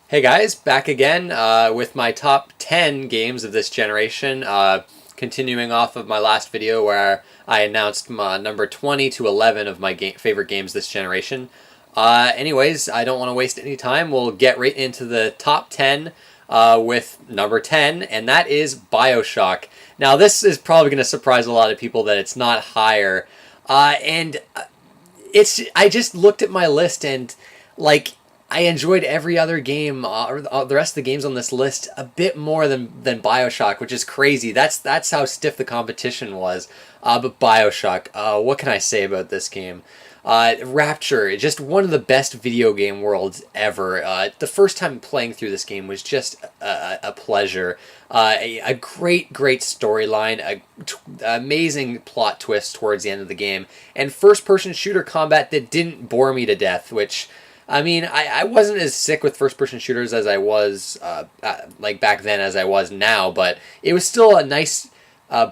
Hey guys, back again with my top 10 games of this generation. Continuing off of my last video where I announced my number 20 to 11 of my favorite games this generation. Anyways, I don't want to waste any time. We'll get right into the top 10 with number 10, and that is Bioshock. Now, this is probably going to surprise a lot of people that it's not higher. And I just looked at my list and, like, I enjoyed every other game, or the rest of the games on this list, a bit more than Bioshock, which is crazy. That's how stiff the competition was. But Bioshock, what can I say about this game? Rapture, just one of the best video game worlds ever. The first time playing through this game was just a pleasure. A great storyline, amazing plot twist towards the end of the game, and first-person shooter combat that didn't bore me to death, which... I mean, I wasn't as sick with first-person shooters as I was, like back then as I was now, but it was still a nice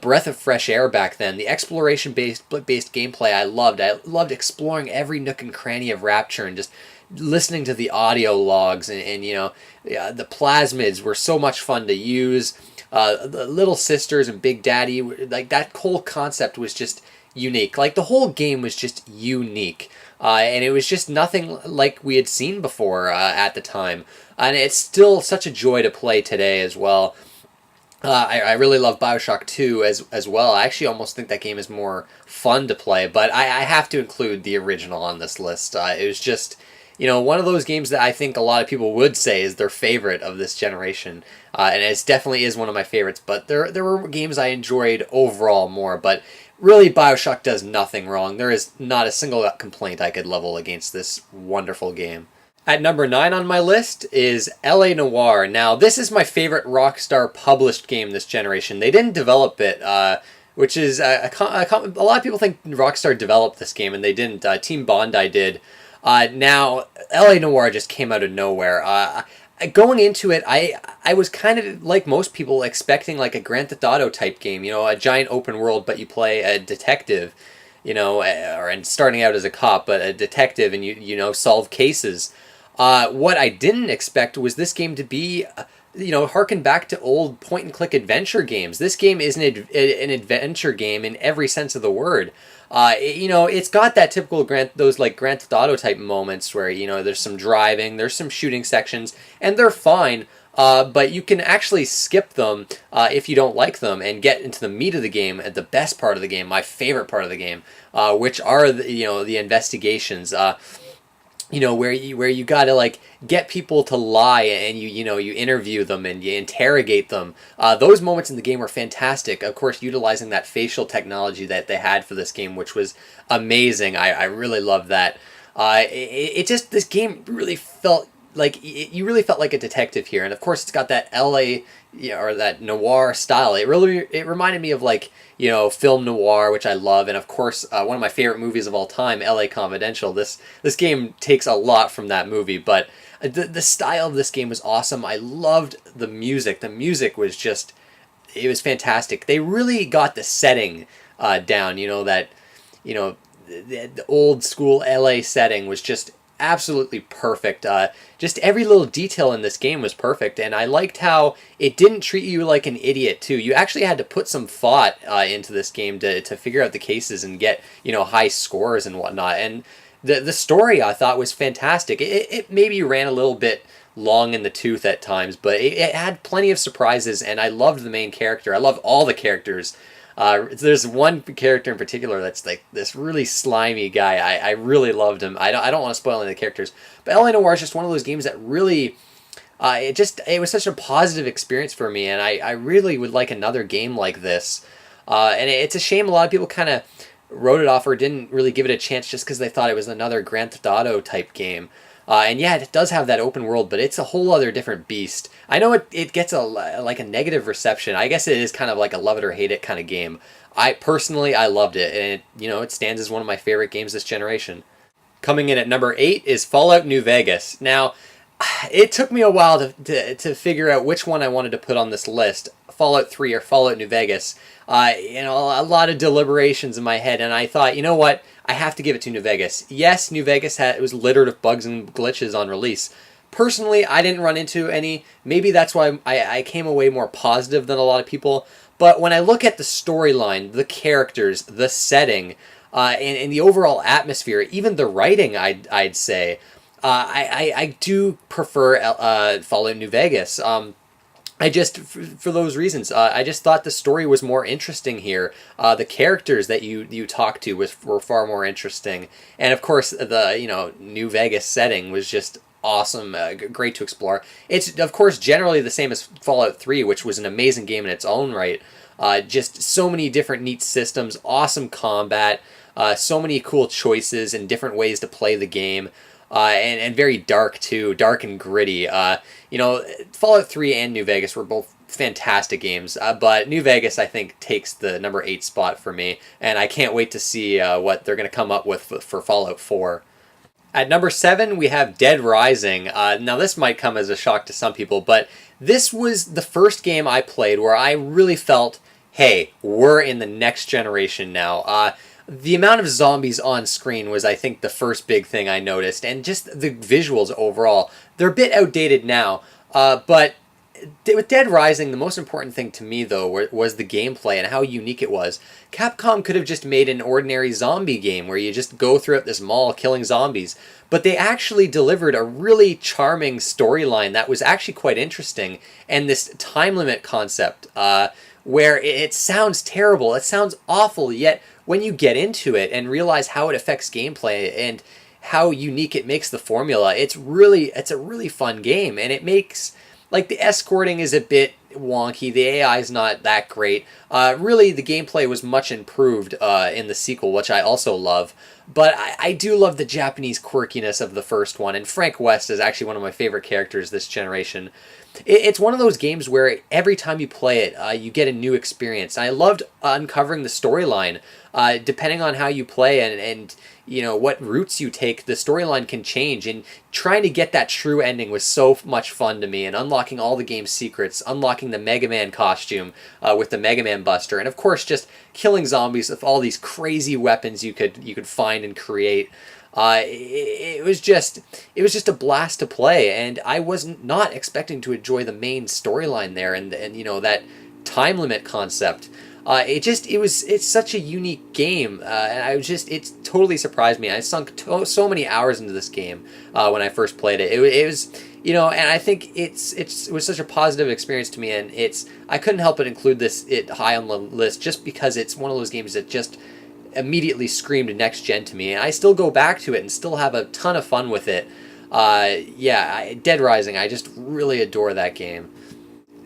breath of fresh air back then. The exploration-based gameplay I loved. I loved exploring every nook and cranny of Rapture and just listening to the audio logs and you know, the plasmids were so much fun to use. The Little Sisters and Big Daddy, like that whole concept was just unique. Like the whole game was just unique. And it was just nothing like we had seen before at the time. And it's still such a joy to play today as well. I really love Bioshock 2 as well. I actually almost think that game is more fun to play, but I have to include the original on this list. It was just, you know, one of those games that I think a lot of people would say is their favorite of this generation. And it definitely is one of my favorites, but there were games I enjoyed overall more, but really, Bioshock does nothing wrong. There is not a single complaint I could level against this wonderful game. At number 9 on my list is LA Noire. Now, this is my favorite Rockstar published game this generation. They didn't develop it, which is... a lot of people think Rockstar developed this game, and they didn't. Team Bondi did. Now, LA Noire just came out of nowhere. Going into it, I was kind of, like most people, expecting like a Grand Theft Auto type game, you know, a giant open world, but you play a detective, you know, and starting out as a cop, but a detective, and you know, solve cases. What I didn't expect was this game to be, you know, harken back to old point-and-click adventure games. This game is an adventure game in every sense of the word. You know, it's got that typical those like Grand Theft Auto type moments where, you know, there's some driving, there's some shooting sections, and they're fine. But you can actually skip them if you don't like them and get into the meat of the game, the best part of the game, my favorite part of the game, which are the investigations. You know, where you got to like get people to lie and you interview them and you interrogate them. Those moments in the game were fantastic. Of course, utilizing that facial technology that they had for this game, which was amazing. I really loved that. This game really felt like you really felt like a detective here, and of course, it's got that LA, or that noir style. It reminded me of like, you know, film noir, which I love, and of course, one of my favorite movies of all time, LA Confidential. This game takes a lot from that movie, but the style of this game was awesome. I loved the music. The music was just, it was fantastic. They really got the setting down. You know, that, you know, the old school LA setting was just absolutely perfect. Just every little detail in this game was perfect, and I liked how it didn't treat you like an idiot too. You actually had to put some thought into this game to figure out the cases and get, you know, high scores and whatnot. And the story I thought was fantastic. It maybe ran a little bit long in the tooth at times, but it had plenty of surprises, and I loved the main character. I loved all the characters. There's one character in particular that's like this really slimy guy. I really loved him. I don't want to spoil any of the characters, but LA Noire is just one of those games that really, it was such a positive experience for me, and I really would like another game like this. And it's a shame a lot of people kind of wrote it off or didn't really give it a chance just because they thought it was another Grand Theft Auto type game. And yeah, it does have that open world, but it's a whole other different beast. I know it gets like a negative reception. I guess it is kind of like a love it or hate it kind of game. I loved it, and it stands as one of my favorite games this generation. Coming in at number 8 is Fallout New Vegas. Now, it took me a while to figure out which one I wanted to put on this list, Fallout 3 or Fallout New Vegas. A lot of deliberations in my head, and I thought, you know what, I have to give it to New Vegas. Yes, New Vegas was littered with bugs and glitches on release, Personally, I didn't run into any. Maybe that's why I came away more positive than a lot of people. But when I look at the storyline, the characters, the setting, and the overall atmosphere, even the writing, I'd say, I do prefer Fallout New Vegas. I just, for those reasons, I just thought the story was more interesting here. The characters that you talked to were far more interesting, and of course the New Vegas setting was just awesome, great to explore. It's of course generally the same as Fallout 3, which was an amazing game in its own right. Just so many different neat systems, awesome combat, so many cool choices and different ways to play the game. And very dark too, dark and gritty. Fallout 3 and New Vegas were both fantastic games, but New Vegas I think takes the number 8 spot for me, and I can't wait to see what they're going to come up with for Fallout 4. At number 7, we have Dead Rising. Now this might come as a shock to some people, but this was the first game I played where I really felt, hey, we're in the next generation now. The amount of zombies on screen was, I think, the first big thing I noticed, and just the visuals overall. They're a bit outdated now, but with Dead Rising, the most important thing to me, though, was the gameplay and how unique it was. Capcom could have just made an ordinary zombie game where you just go throughout this mall killing zombies, but they actually delivered a really charming storyline that was actually quite interesting, and this time limit concept, where it sounds terrible, it sounds awful, yet when you get into it and realize how it affects gameplay and how unique it makes the formula, it's a really fun game, and it makes, like, the escorting is a bit wonky, the AI is not that great. Really, the gameplay was much improved in the sequel, which I also love. But I do love the Japanese quirkiness of the first one, and Frank West is actually one of my favorite characters this generation. It's one of those games where every time you play it, you get a new experience. I loved uncovering the storyline. Depending on how you play and what routes you take, the storyline can change. And trying to get that true ending was so much fun to me. And unlocking all the game's secrets, unlocking the Mega Man costume with the Mega Man Buster, and of course just killing zombies with all these crazy weapons you could find and create. It was just a blast to play, and I was not expecting to enjoy the main storyline there, and that time limit concept. It's such a unique game, and it totally surprised me. I sunk so many hours into this game when I first played it. It was, and I think it was such a positive experience to me, and I couldn't help but include it high on the list just because it's one of those games that just immediately screamed next gen to me, and I still go back to it and still have a ton of fun with it. Dead Rising, I just really adore that game.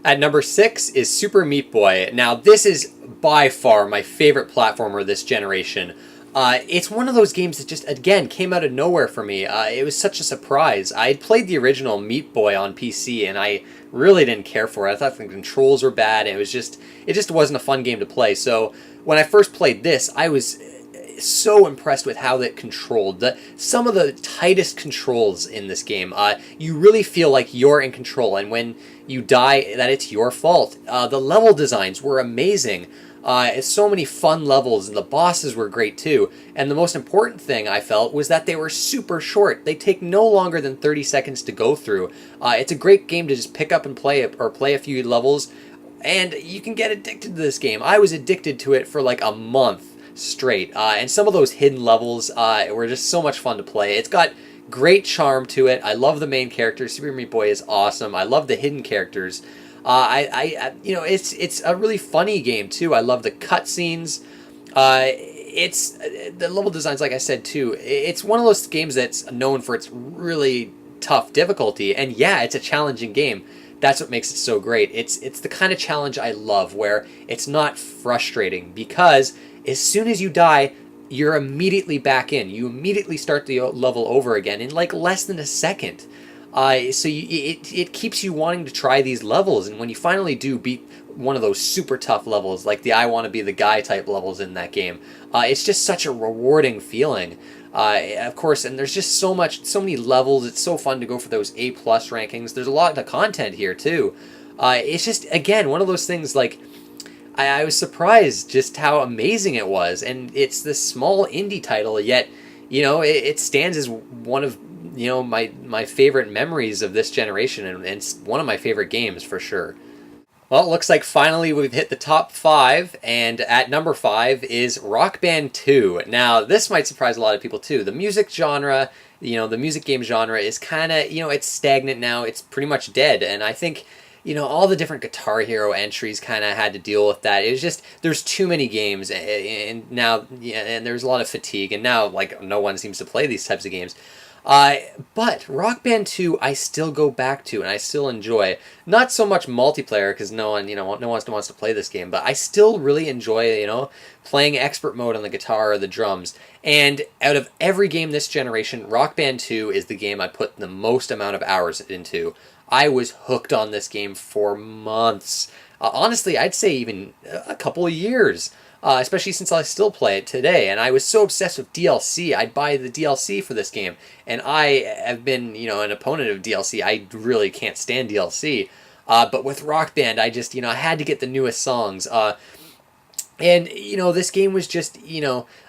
At number 6 is Super Meat Boy. Now this is by far my favorite platformer this generation. It's one of those games that just, again, came out of nowhere for me. It was such a surprise. I had played the original Meat Boy on PC, and I really didn't care for it. I thought the controls were bad, and it just wasn't a fun game to play. So when I first played this, I was so impressed with how it controlled. Some of the tightest controls in this game. You really feel like you're in control, and when you die, that it's your fault. The level designs were amazing. So many fun levels, and the bosses were great too. And the most important thing I felt was that they were super short. They take no longer than 30 seconds to go through. It's a great game to just pick up and play it, or play a few levels, and you can get addicted to this game. I was addicted to it for like a month straight, and some of those hidden levels were just so much fun to play. It's got great charm to it. I love the main character. Super Meat Boy is awesome. I love the hidden characters. It's a really funny game too. I love the cutscenes. It's the level designs, like I said too. It's one of those games that's known for its really tough difficulty, and yeah, it's a challenging game. That's what makes it so great. It's the kind of challenge I love, where it's not frustrating, because as soon as you die, you're immediately back in. You immediately start the level over again in like less than a second. It keeps you wanting to try these levels, and when you finally do beat one of those super tough levels, like the I Want to Be the Guy type levels in that game, it's just such a rewarding feeling. Of course, and there's just so many levels. It's so fun to go for those A+ rankings. There's a lot of content here too. It's just, again, one of those things, like, I was surprised just how amazing it was, and it's this small indie title, yet it stands as one of my favorite memories of this generation, and it's one of my favorite games for sure. Well, it looks like finally we've hit the top 5, and at number 5 is Rock Band 2. Now, this might surprise a lot of people too. The music genre, the music game genre is kind of, it's stagnant now. It's pretty much dead, and I think, all the different Guitar Hero entries kind of had to deal with that. It was just, there's too many games, and now, and there's a lot of fatigue, and now, like, no one seems to play these types of games. But Rock Band 2 I still go back to and I still enjoy. Not so much multiplayer because no one wants to play this game, but I still really enjoy, playing expert mode on the guitar or the drums. And out of every game this generation, Rock Band 2 is the game I put the most amount of hours into. I was hooked on this game for months. Honestly, I'd say even a couple of years. Especially since I still play it today, and I was so obsessed with DLC, I'd buy the DLC for this game, and I have been, an opponent of DLC. I really can't stand DLC, but with Rock Band, I just, I had to get the newest songs, and, this game was just,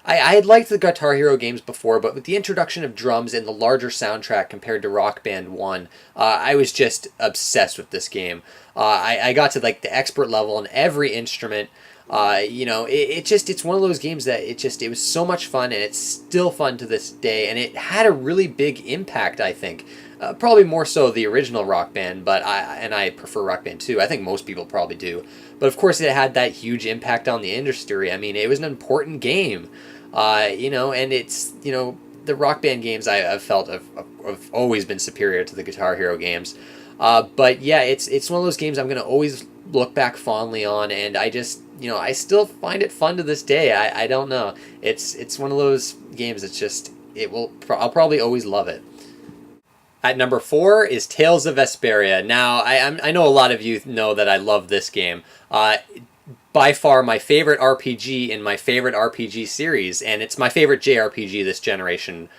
I had liked the Guitar Hero games before, but with the introduction of drums and the larger soundtrack compared to Rock Band 1, I was just obsessed with this game. I got to, like, the expert level on every instrument. It's one of those games that it was so much fun, and it's still fun to this day, and it had a really big impact, I think. Probably more so the original Rock Band, but I prefer Rock Band 2. I think most people probably do. But of course it had that huge impact on the industry. I mean, it was an important game. And it's, the Rock Band games I've felt have always been superior to the Guitar Hero games. But yeah, it's one of those games I'm going to always look back fondly on, and I just, I still find it fun to this day. I don't know. It's one of those games that's just, I'll probably always love it. At number 4 is Tales of Vesperia. Now, I know a lot of you know that I love this game. By far my favorite RPG in my favorite RPG series, and it's my favorite JRPG this generation,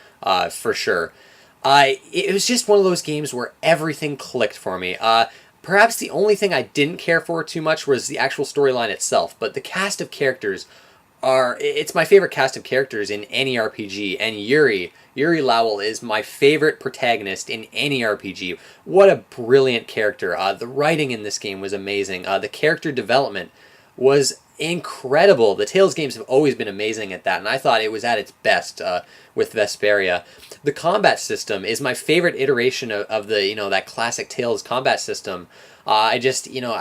for sure. It was just one of those games where everything clicked for me. Perhaps the only thing I didn't care for too much was the actual storyline itself, but the cast of characters it's my favorite cast of characters in any RPG, and Yuri Lowell is my favorite protagonist in any RPG. What a brilliant character. The writing in this game was amazing. The character development was incredible. The Tales games have always been amazing at that, and I thought it was at its best with Vesperia. The combat system is my favorite iteration of the, that classic Tales combat system. I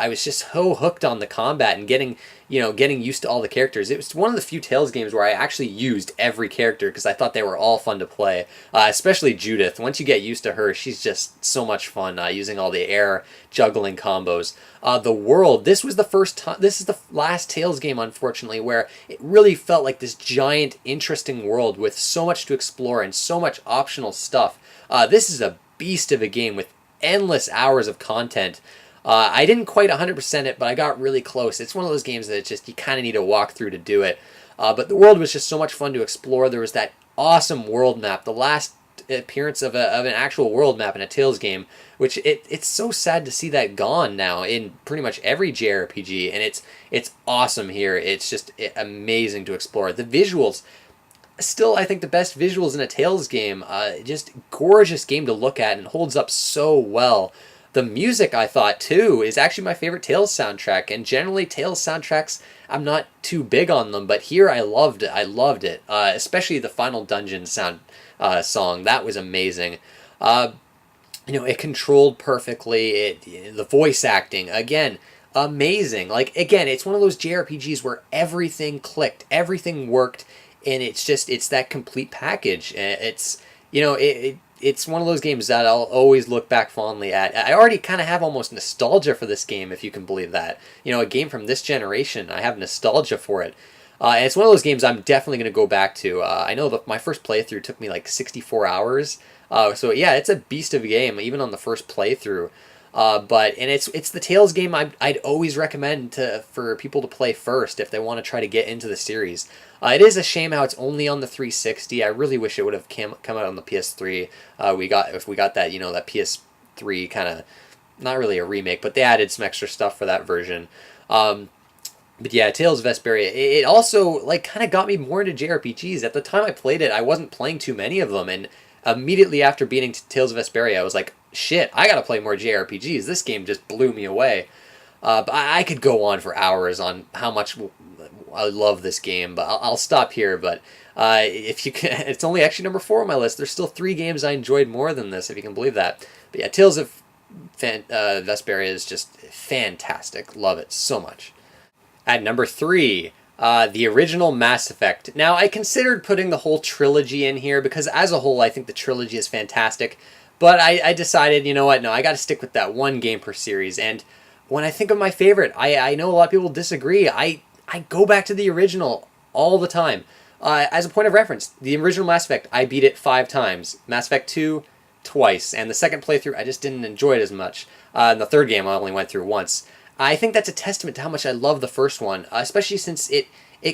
was just so hooked on the combat and getting used to all the characters. It was one of the few Tales games where I actually used every character because I thought they were all fun to play. Especially Judith. Once you get used to her, she's just so much fun using all the air juggling combos. The world. This is the last Tales game, unfortunately, where it really felt like this giant, interesting world with so much to explore and so much optional stuff. This is a beast of a game with endless hours of content. I didn't quite 100% it, but I got really close. It's one of those games that it's just you kind of need to walk through to do it. But the world was just so much fun to explore. There was that awesome world map, the last appearance of an actual world map in a Tales game, which it's so sad to see that gone now in pretty much every JRPG, and it's awesome here. It's just amazing to explore. The visuals, still I think the best visuals in a Tales game. Just gorgeous game to look at and holds up so well. The music, I thought, too, is actually my favorite Tales soundtrack, and generally Tales soundtracks, I'm not too big on them, but here I loved it, especially the Final Dungeon song. That was amazing. It controlled perfectly, the voice acting, again, amazing. Like, again, it's one of those JRPGs where everything clicked, everything worked, and it's that complete package. It's one of those games that I'll always look back fondly at. I already kind of have almost nostalgia for this game, if you can believe that. A game from this generation, I have nostalgia for it. And it's one of those games I'm definitely going to go back to. I know that my first playthrough took me like 64 hours. So yeah, it's a beast of a game, even on the first playthrough. But it's the Tales game I'd always recommend for people to play first if they want to try to get into the series. It is a shame how it's only on the 360. I really wish it would have come out on the PS3. If we got that that PS3 kind of, not really a remake, but they added some extra stuff for that version. But yeah, Tales of Vesperia, it also kind of got me more into JRPGs. At the time I played it, I wasn't playing too many of them, and immediately after beating Tales of Vesperia, I was like, shit, I gotta play more JRPGs. This game just blew me away. But I could go on for hours on how much I love this game, but I'll stop here. But if you can, it's only actually number 4 on my list. There's still 3 games I enjoyed more than this, if you can believe that. But yeah, Tales of Vesperia is just fantastic. Love it so much. At number 3, the original Mass Effect. Now, I considered putting the whole trilogy in here because as a whole, I think the trilogy is fantastic. But I decided, you know what, no, I got to stick with that one game per series. And when I think of my favorite, I know a lot of people disagree. I go back to the original all the time. As a point of reference, the original Mass Effect, I beat it 5 times. Mass Effect 2, twice. And the second playthrough, I just didn't enjoy it as much. And the third game, I only went through once. I think that's a testament to how much I love the first one, especially since it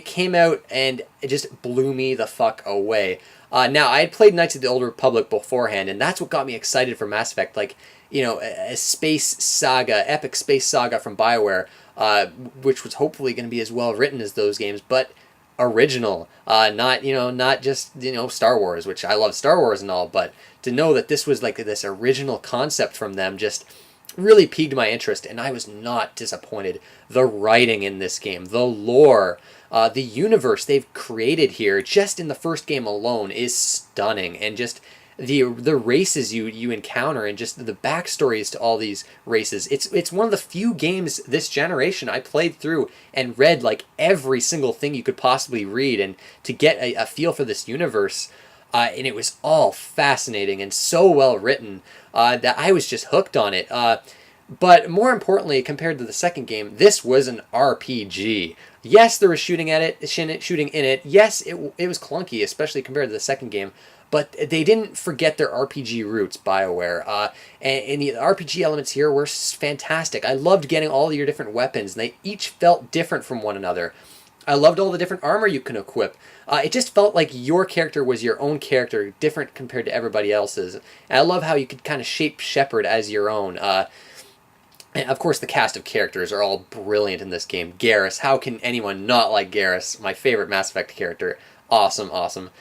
came out and it just blew me the fuck away. Now, I had played Knights of the Old Republic beforehand, and that's what got me excited for Mass Effect. Like, you know, a space saga, epic space saga from BioWare, which was hopefully going to be as well written as those games, but original, not just, Star Wars, which I love Star Wars and all, but to know that this was like this original concept from them just really piqued my interest, and I was not disappointed. The writing in this game, the lore, the universe they've created here, just in the first game alone, is stunning, and just the races you encounter, and just the backstories to all these races. It's one of the few games this generation I played through and read like every single thing you could possibly read, and to get a feel for this universe. And it was all fascinating and so well written that I was just hooked on it. But more importantly, compared to the second game, this was an RPG. Yes, there was shooting in it. Yes, it was clunky, especially compared to the second game. But they didn't forget their RPG roots, BioWare. And the RPG elements here were fantastic. I loved getting all your different weapons, and they each felt different from one another. I loved all the different armor you can equip. It just felt like your character was your own character, different compared to everybody else's. And I love how you could kind of shape Shepard as your own. And of course, the cast of characters are all brilliant in this game. Garrus, how can anyone not like Garrus? My favorite Mass Effect character. Awesome, awesome.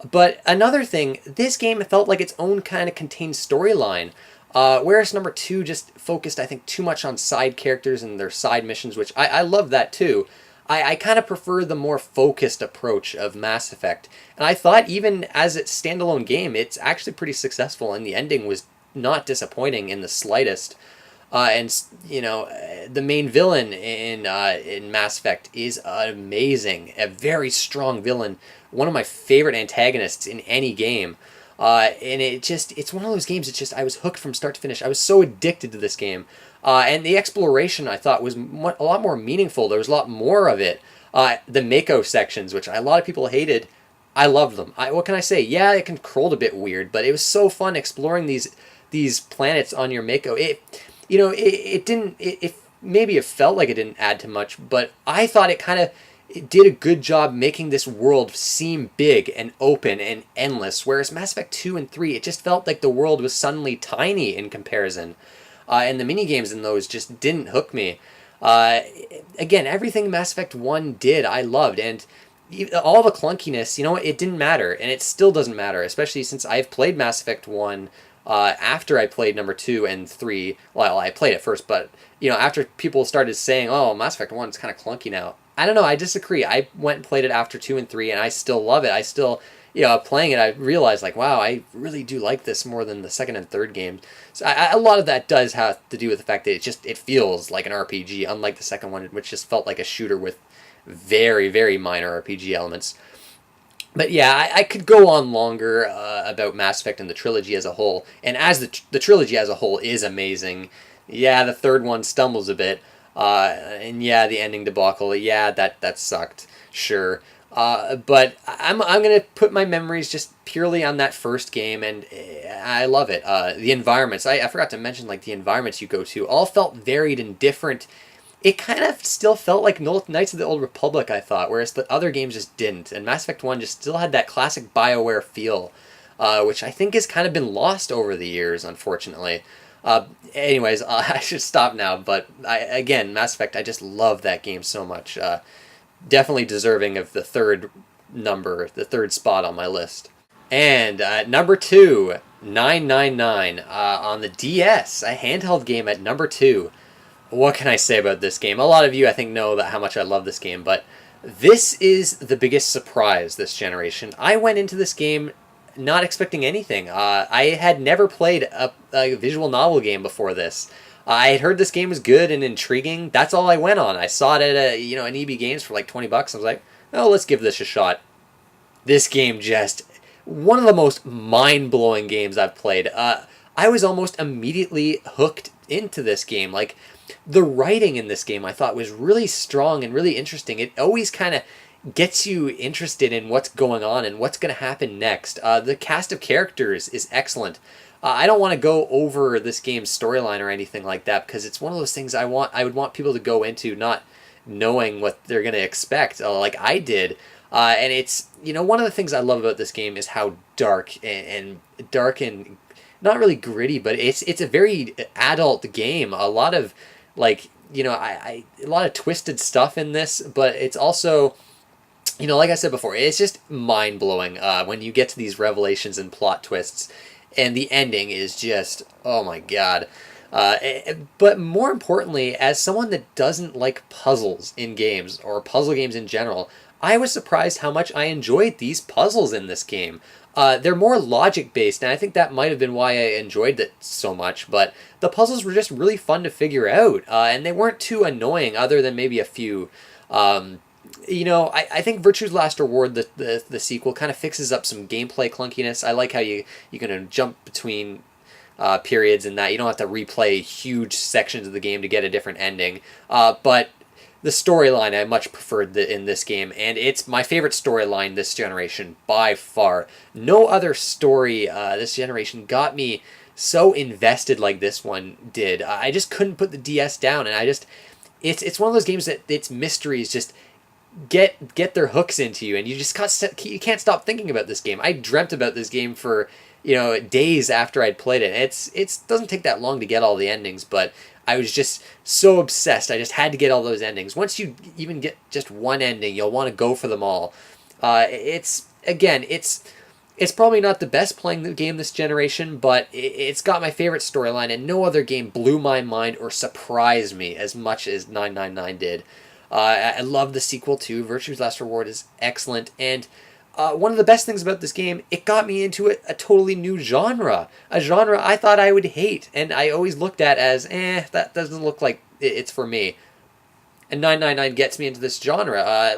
But another thing, this game felt like its own kind of contained storyline. Whereas number 2 just focused, I think, too much on side characters and their side missions, which I love that too. I kind of prefer the more focused approach of Mass Effect. And I thought even as its standalone game, it's actually pretty successful, and the ending was not disappointing in the slightest. The main villain in Mass Effect is amazing. A very strong villain. One of my favorite antagonists in any game. And it's one of those games, I was hooked from start to finish. I was so addicted to this game. And the exploration, I thought, was a lot more meaningful. There was a lot more of it. The Mako sections, which a lot of people hated, I loved them. What can I say? Yeah, it controlled a bit weird, but it was so fun exploring these planets on your Mako. Maybe it felt like it didn't add too much, but I thought it did a good job making this world seem big and open and endless, whereas Mass Effect 2 and 3, it just felt like the world was suddenly tiny in comparison. And the minigames in those just didn't hook me. Again, everything Mass Effect 1 did, I loved. And all the clunkiness, it didn't matter. And it still doesn't matter, especially since I've played Mass Effect 1 after I played number 2 and 3. Well, I played it first, but, after people started saying, oh, Mass Effect 1 is kind of clunky now. I don't know, I disagree. I went and played it after 2 and 3, and I still love it. I still... playing it, I realized, wow, I really do like this more than the second and third games. So a lot of that does have to do with the fact that it feels like an RPG, unlike the second one, which just felt like a shooter with very, very minor RPG elements. But yeah, I could go on longer about Mass Effect and the trilogy as a whole, and as the trilogy as a whole is amazing. Yeah, the third one stumbles a bit, and yeah, the ending debacle, yeah, that sucked, sure. But I'm going to put my memories just purely on that first game, and I love it. The environments, I forgot to mention, the environments you go to all felt varied and different. It kind of still felt like Knights of the Old Republic, I thought, whereas the other games just didn't. And Mass Effect 1 just still had that classic BioWare feel, which I think has kind of been lost over the years, unfortunately. Anyways, I should stop now, but again, Mass Effect, I just love that game so much. Definitely deserving of the third spot on my list. And number 2, 999 on the DS, a handheld game at number 2. What can I say about this game? A lot of you, I think, know that how much I love this game, but this is the biggest surprise this generation. I went into this game not expecting anything. I had never played a visual novel game before this. I had heard this game was good and intriguing. That's all I went on. I saw it at an EB Games for like $20. I was like, oh, let's give this a shot. This game just one of the most mind-blowing games I've played. I was almost immediately hooked into this game. Like, the writing in this game I thought was really strong and really interesting. It always kind of gets you interested in what's going on and what's going to happen next. The cast of characters is excellent. I don't want to go over this game's storyline or anything like that because it's one of those things I would want people to go into not knowing what they're going to expect, like I did. And it's, one of the things I love about this game is how dark and not really gritty, but it's a very adult game. A lot of a lot of twisted stuff in this, but it's also, like I said before, it's just mind blowing when you get to these revelations and plot twists, and the ending is just, oh my god. But more importantly, as someone that doesn't like puzzles in games or puzzle games in general, I was surprised how much I enjoyed these puzzles in this game. They're more logic-based, and I think that might have been why I enjoyed it so much, but the puzzles were just really fun to figure out, and they weren't too annoying other than maybe a few. I think Virtue's Last Reward, the sequel, kind of fixes up some gameplay clunkiness. I like how you can jump between periods and that. You don't have to replay huge sections of the game to get a different ending, but the storyline I much preferred in this game, and it's my favorite storyline this generation by far. No other story this generation got me so invested like this one did. I just couldn't put the DS down, and it's one of those games that its mysteries just get their hooks into you, and you can't stop thinking about this game. I dreamt about this game for days after I'd played it. It doesn't take that long to get all the endings, but I was just so obsessed. I just had to get all those endings. Once you even get just one ending, you'll want to go for them all. It's probably not the best playing the game this generation, but it's got my favorite storyline, and no other game blew my mind or surprised me as much as 999 did. I love the sequel too. Virtue's Last Reward is excellent, and one of the best things about this game, it got me into a totally new genre. A genre I thought I would hate, and I always looked at as, that doesn't look like it's for me. And 999 gets me into this genre. I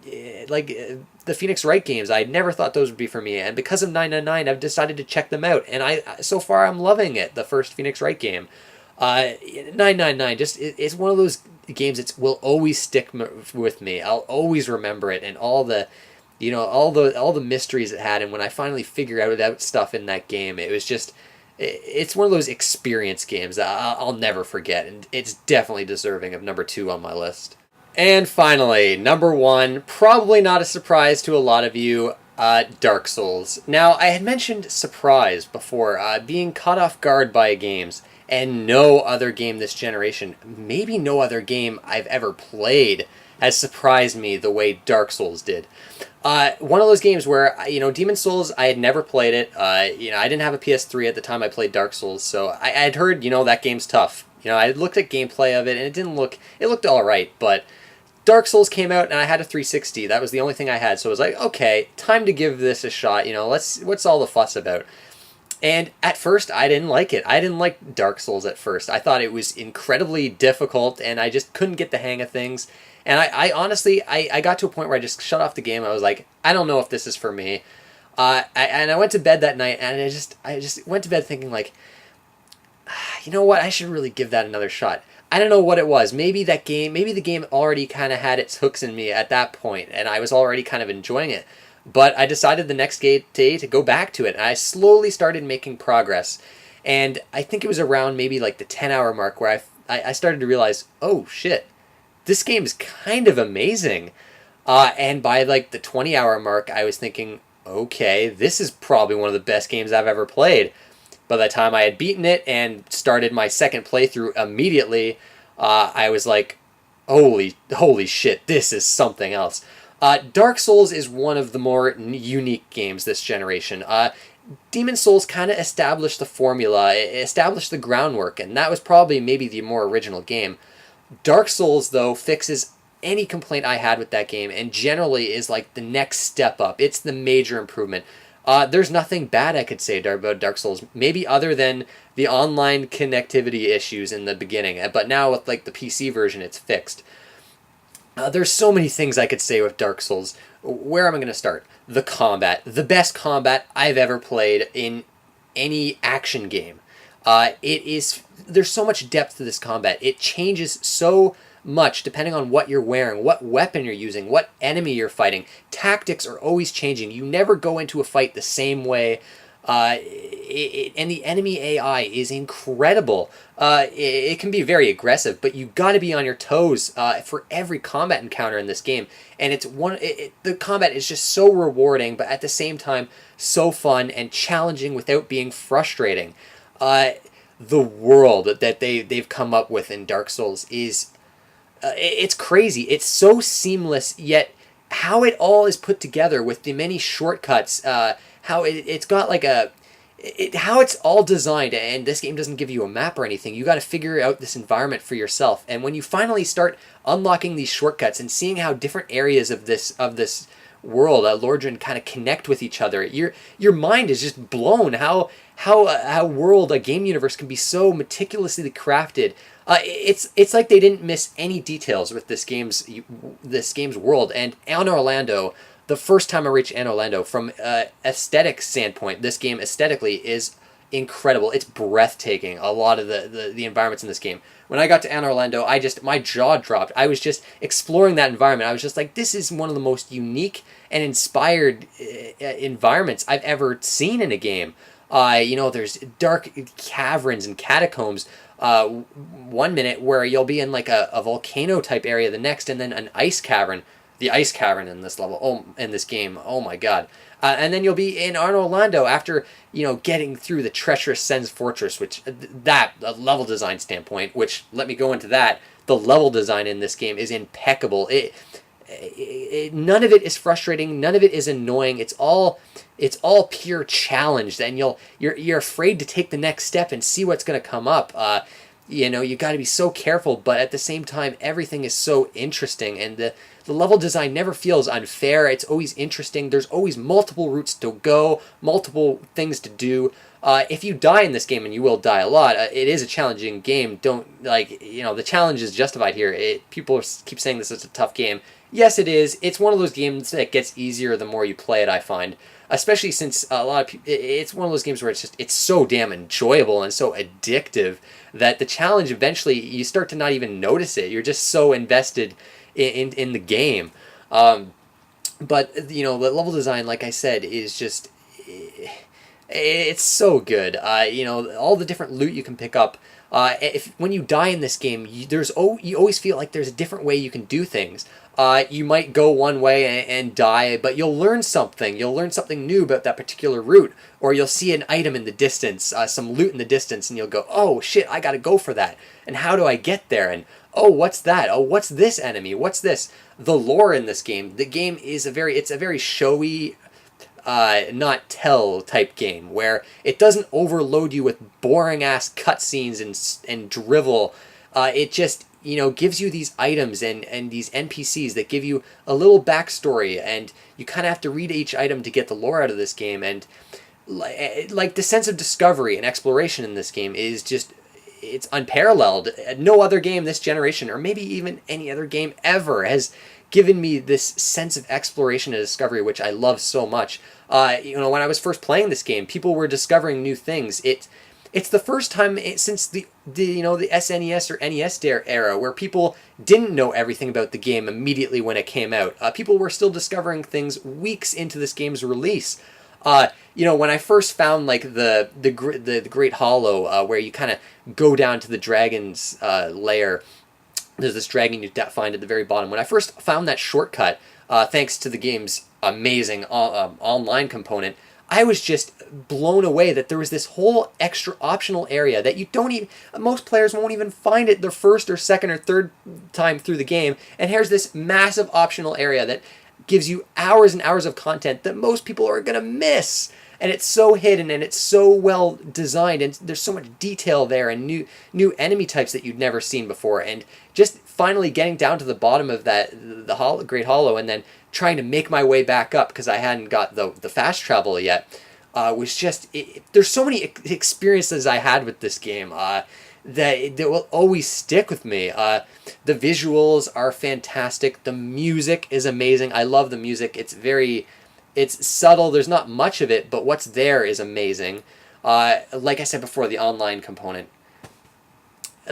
the Phoenix Wright games, I never thought those would be for me, and because of 999, I've decided to check them out, and so far I'm loving it, the first Phoenix Wright game. 999 it's one of those games that will always stick with me. I'll always remember it, and all the mysteries it had, and when I finally figured out stuff in that game, it was just, it's one of those experience games that I'll never forget, and it's definitely deserving of number 2 on my list. And finally, number 1, probably not a surprise to a lot of you, Dark Souls. Now, I had mentioned surprise before, being caught off guard by games. And no other game this generation, maybe no other game I've ever played, has surprised me the way Dark Souls did. One of those games where, Demon Souls, I had never played it. I didn't have a PS3 at the time I played Dark Souls, so I had heard, that game's tough. I looked at gameplay of it, and it looked alright, but Dark Souls came out, and I had a 360. That was the only thing I had, so I was like, okay, time to give this a shot. What's all the fuss about? And at first, I didn't like it. I didn't like Dark Souls at first. I thought it was incredibly difficult, and I just couldn't get the hang of things. And I honestly got to a point where I just shut off the game. I was like, I don't know if this is for me. And I went to bed that night, and I just went to bed thinking, like, you know what? I should really give that another shot. I don't know what it was. Maybe the game already kind of had its hooks in me at that point, and I was already kind of enjoying it. But I decided the next day to go back to it, and I slowly started making progress. And I think it was around maybe like the 10-hour mark where I started to realize, oh shit, this game is kind of amazing. And by like the 20-hour mark, I was thinking, okay, this is probably one of the best games I've ever played. By the time I had beaten it and started my second playthrough immediately, I was like, holy shit, this is something else. Dark Souls is one of the more unique games this generation. Demon Souls kind of established the formula, established the groundwork, and that was probably maybe the more original game. Dark Souls, though, fixes any complaint I had with that game, and generally is like the next step up. It's the major improvement. There's nothing bad I could say about Dark Souls, maybe other than the online connectivity issues in the beginning, but now with like the PC version, it's fixed. There's so many things I could say with Dark Souls. Where am I going to start? The combat. The best combat I've ever played in any action game. There's so much depth to this combat. It changes so much depending on what you're wearing, what weapon you're using, what enemy you're fighting. Tactics are always changing. You never go into a fight the same way. And the enemy AI is incredible. It can be very aggressive, but you got to be on your toes for every combat encounter in this game. And the combat is just so rewarding, but at the same time so fun and challenging without being frustrating. The world that they've come up with in Dark Souls is it's crazy. It's so seamless, yet how it all is put together with the many shortcuts. How it's got like how it's all designed, and this game doesn't give you a map or anything. You got to figure out this environment for yourself. And when you finally start unlocking these shortcuts and seeing how different areas of this world, Lordran, kind of connect with each other, your mind is just blown. How a game universe can be so meticulously crafted. It's like they didn't miss any details with this game's world. And Anne Orlando. The first time I reached Anne Orlando, from aesthetic standpoint, this game aesthetically is incredible. It's breathtaking, a lot of the environments in this game. When I got to Anne Orlando, my jaw dropped. I was just exploring that environment. I was just like, this is one of the most unique and inspired environments I've ever seen in a game. There's dark caverns and catacombs one minute, where you'll be in like a volcano type area the next, and then an ice cavern. The ice cavern in this level, in this game, oh my god. And then you'll be in Anne Orlando after, getting through the treacherous Sen's Fortress, which, that level design standpoint, which, let me go into that, the level design in this game is impeccable. None of it is frustrating, none of it is annoying, it's all pure challenge, and you're afraid to take the next step and see what's going to come up. You got to be so careful, but at the same time, everything is so interesting, and the level design never feels unfair. It's always interesting. There's always multiple routes to go, multiple things to do. If you die in this game, and you will die a lot, it is a challenging game. The challenge is justified here. People keep saying this is a tough game. Yes, it is. It's one of those games that gets easier the more you play it, I find. Especially since a lot of people, it's one of those games where it's so damn enjoyable and so addictive that the challenge, eventually you start to not even notice it. You're just so invested in the game. But the level design, like I said, is just, it's so good. All the different loot you can pick up. When you die in this game, you always feel like there's a different way you can do things. You might go one way and die, but you'll learn something. You'll learn something new about that particular route, or you'll see an item in the distance, some loot in the distance, and you'll go, "Oh shit, I gotta go for that." And how do I get there? And oh, what's that? Oh, what's this enemy? What's this? The lore in this game. The game is a very showy, not tell type game, where it doesn't overload you with boring ass cutscenes and drivel. It just gives you these items and these NPCs that give you a little backstory, and you kind of have to read each item to get the lore out of this game. And like the sense of discovery and exploration in this game is just, it's unparalleled. No other game this generation, or maybe even any other game ever, has given me this sense of exploration and discovery, which I love so much. When I was first playing this game, people were discovering new things. It's the first time since the SNES or NES era where people didn't know everything about the game immediately when it came out. People were still discovering things weeks into this game's release. When I first found like the Great Hollow, where you kind of go down to the dragon's lair. There's this dragon you find at the very bottom. When I first found that shortcut, thanks to the game's amazing online component, I was just blown away that there was this whole extra optional area that most players won't even find it their first or second or third time through the game. And here's this massive optional area that gives you hours and hours of content that most people are going to miss. And it's so hidden and it's so well designed, and there's so much detail there and new enemy types that you'd never seen before. And just finally getting down to the bottom of the Great Hollow, and then trying to make my way back up because I hadn't got the fast travel yet, was just... there's so many experiences I had with this game that will always stick with me. The visuals are fantastic. The music is amazing. I love the music. It's subtle. There's not much of it, but what's there is amazing. Like I said before, the online component.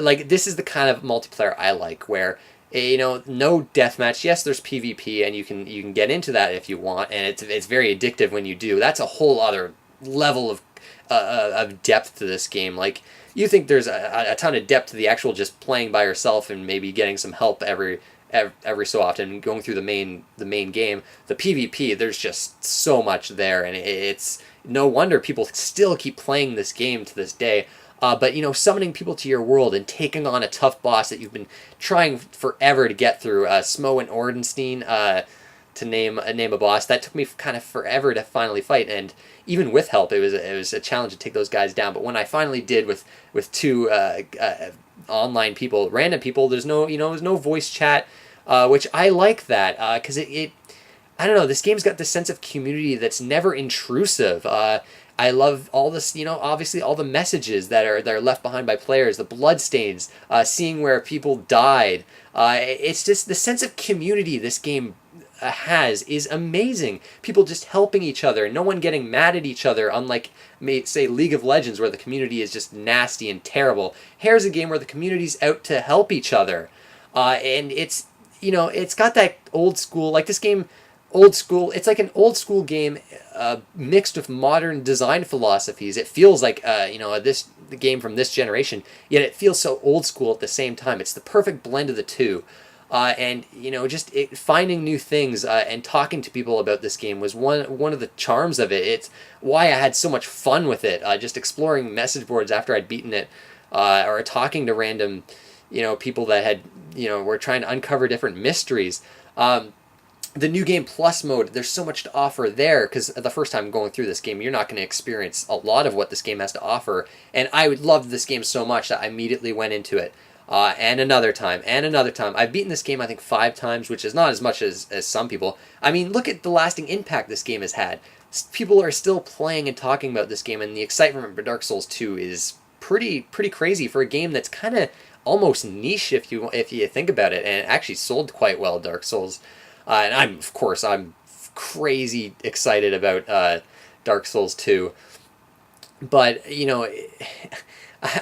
Like, this is the kind of multiplayer I like, where, no deathmatch. Yes, there's PvP, and you can get into that if you want, and it's very addictive when you do. That's a whole other level of depth to this game. Like, you think there's a ton of depth to the actual just playing by yourself and maybe getting some help every so often, going through the main game. The PvP, there's just so much there, and it's no wonder people still keep playing this game to this day. But summoning people to your world and taking on a tough boss that you've been trying forever to get through, Smo and Ordenstein, to name a boss, that took me kind of forever to finally fight, and even with help, it was a challenge to take those guys down. But when I finally did with two online people, random people, there's no voice chat. Which I like that, because I don't know, this game's got this sense of community that's never intrusive. I love all this, obviously all the messages that are left behind by players, the bloodstains, seeing where people died. It's just the sense of community this game has is amazing. People just helping each other, no one getting mad at each other, unlike, say, League of Legends, where the community is just nasty and terrible. Here's a game where the community's out to help each other. And it's got that old school, like this game, old school, it's like an old school game mixed with modern design philosophies. It feels like, the game from this generation, yet it feels so old school at the same time. It's the perfect blend of the two. And finding new things and talking to people about this game was one of the charms of it. It's why I had so much fun with it, just exploring message boards after I'd beaten it, or talking to random people that had, were trying to uncover different mysteries. The New Game Plus mode, there's so much to offer there, because the first time going through this game, you're not going to experience a lot of what this game has to offer. And I loved this game so much that I immediately went into it. And another time. I've beaten this game, I think, 5 times, which is not as much as some people. I mean, look at the lasting impact this game has had. People are still playing and talking about this game, and the excitement for Dark Souls 2 is pretty crazy for a game that's kind of almost niche if you think about it, and it actually sold quite well, Dark Souls. And I'm crazy excited about Dark Souls 2. But,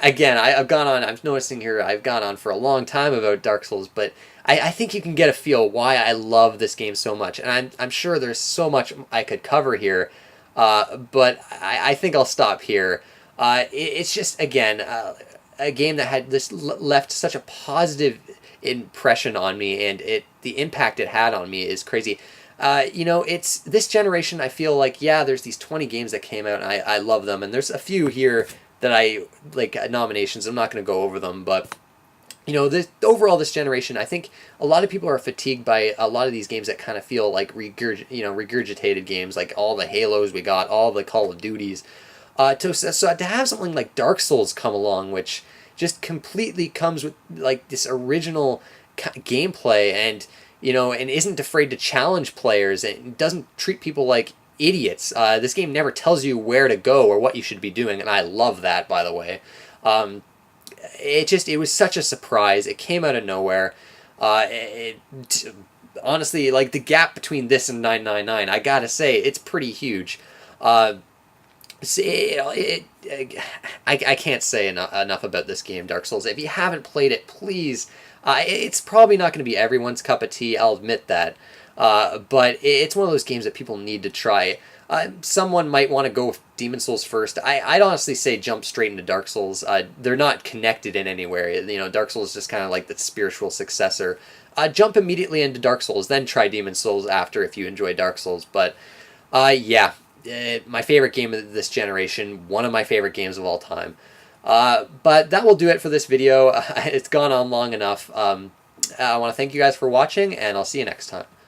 again, I'm noticing here, I've gone on for a long time about Dark Souls, but I think you can get a feel why I love this game so much. And I'm sure there's so much I could cover here, but I think I'll stop here. It's just, again, a game that had left such a positive impression on me, and the impact it had on me is crazy. It's this generation, I feel like, there's these 20 games that came out, and I love them, and there's a few here that I like, nominations. I'm not going to go over them, but overall this generation, I think a lot of people are fatigued by a lot of these games that kind of feel like regurgitated games, like all the Halos we got, all the Call of Duties. So to have something like Dark Souls come along, which just completely comes with like this original gameplay, and and isn't afraid to challenge players, and doesn't treat people like idiots. This game never tells you where to go or what you should be doing, and I love that, by the way. It was such a surprise. It came out of nowhere. Honestly, like, the gap between this and 999, I gotta say, it's pretty huge. I can't say enough about this game, Dark Souls. If you haven't played it, please. It's probably not going to be everyone's cup of tea, I'll admit that. But it's one of those games that people need to try. Someone might want to go with Demon Souls first. I'd honestly say jump straight into Dark Souls. They're not connected in any way. Dark Souls is just kind of like the spiritual successor. Jump immediately into Dark Souls, then try Demon Souls after if you enjoy Dark Souls. But, my favorite game of this generation, one of my favorite games of all time. But that will do it for this video. It's gone on long enough. I want to thank you guys for watching, and I'll see you next time.